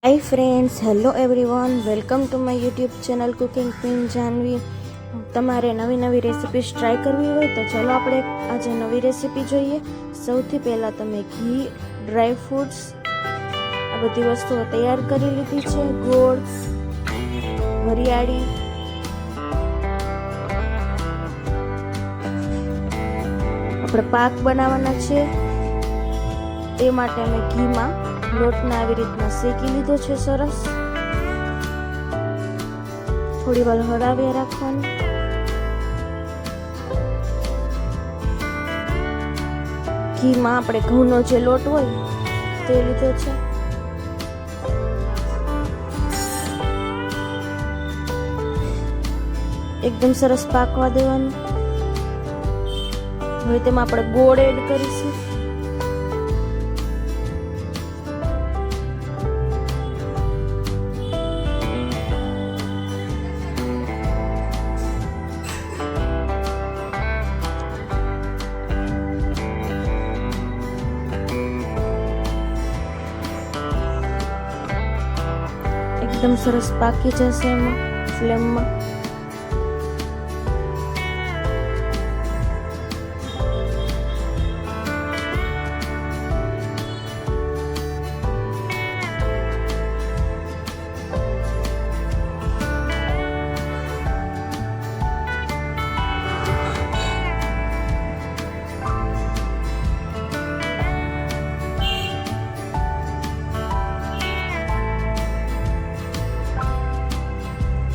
Hi friends, hello everyone, welcome to my YouTube channel cooking queen Janvi. તમારે નવી નવી recipes try કરવી હોય તો ચાલો આપણે આજે નવી રેસિપી જોઈએ। સૌથી પહેલાં તમે ઘી, ડ્રાય ફ્રૂટ્સ આ બધી વસ્તુઓ તૈયાર કરી લીધી છે। ગોળ, વરિયાળી, આપણે પાક બનાવવાના છે। તે માટે અમે ઘીમાં લોટને આવી રીતના શેકી લીધો છે સરસ। થોડી વાર હલાવી રાખવાની। ઘીમાં આપણે ઘઉંનો જે લોટ હોય તે લીધો છે। એકદમ સરસ પાકવા દેવાનું। હવે તેમાં આપણે ગોળ એડ કરીશું। एकदम सरस पाकी जैसे फ्लेम में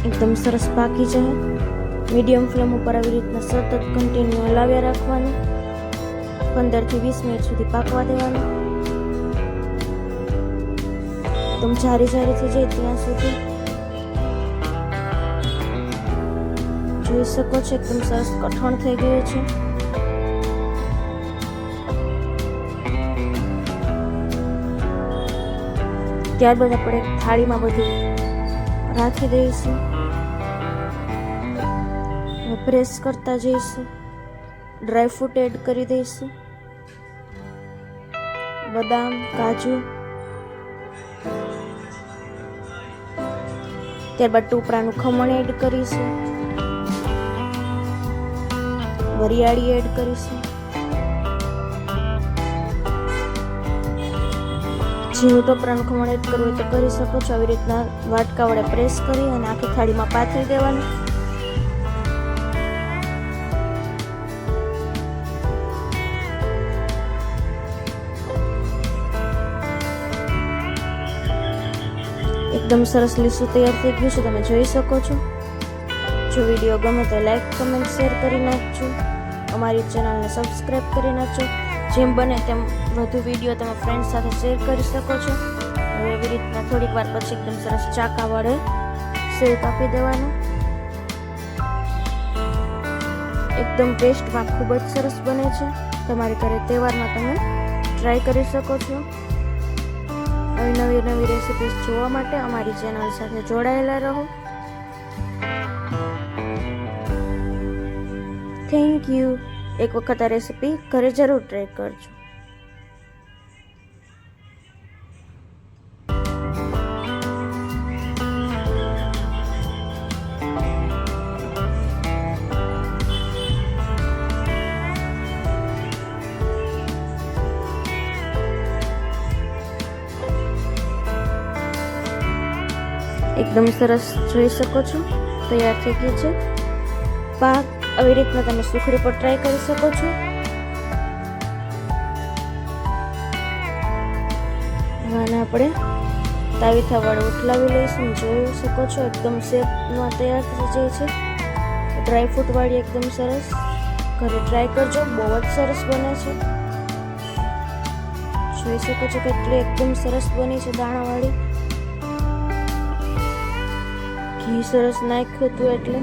एकदम सरस पाकी जाए। मीडियम फ्लेम पर આવી રીતના સતત કન્ટિન્યુ હલાવ્યા રાખવાનું। 15 થી 20 મિનિટ સુધી પાકવા દેવાનું। એકદમ જારી થઈ જાય ત્યાં સુધી જોઈ શકો છો। એકદમ સરસ કઠણ થઈ ગયું છે। ત્યારબાદ આપણે થાળીમાં બધું રાખી દઈશું। પ્રેસ કરતા જઈશું। ડ્રાય ફ્રૂટ એડ કરી દઈશું, બદામ, કાજુ, ત્યારબાદ ટોપરાનું ખમણ એડ કરીશું, વરિયાળી એડ કરીશું। જેવું ટોપરાનું ખમણ એડ કરવું હોય તો કરી શકો છો। આવી રીતના વાટકા વડે પ્રેસ કરી અને આખી થાળીમાં પાથરી દેવાનું। એકદમ સરસ લીસું તૈયાર થઈ ગયું છે, તમે જોઈ શકો છો। જો વિડીયો ગમે તો લાઈક, કમેન્ટ, શેર કરી નાખજો। અમારી ચેનલને સબસ્ક્રાઈબ કરી નાખજો। જેમ બને તેમ વધુ વિડીયો તમે ફ્રેન્ડ સાથે શેર કરી શકો છો। હવે એવી રીતના થોડીક વાર પછી એકદમ સરસ ચાકા વડે સેવ કાપી દેવાનું। એકદમ ટેસ્ટમાં ખૂબ જ સરસ બને છે। તમારી ઘરે તહેવારમાં તમે ટ્રાય કરી શકો છો। આવી નવી રેસિપીઝ જોવા માટે અમારી ચેનલ સાથે જોડાયેલા રહો। Thank you. એક વખત આ રેસિપી ઘરે જરૂર ટ્રાય કરજો। એકદમ સરસ જોઈ શકો છો, તૈયાર થઈ ગઈ છે પાક। આવી રીતના તમે સુખડી પર ટ્રાય કરી શકો છો। આને આપણે તાવીથા વડે ઉઠલાવી લઈશું। જોઈ શકો છો એકદમ શેપમાં તૈયાર થઈ જાય છે। ડ્રાય ફ્રૂટ વાળી એકદમ સરસ, ઘરે ટ્રાય કરજો, બહુ જ સરસ બને છે। જોઈ શકો છો કેટલી એકદમ સરસ બની છે દાણાવાળી। ઘી સરસ નાખ્યું હતું એટલે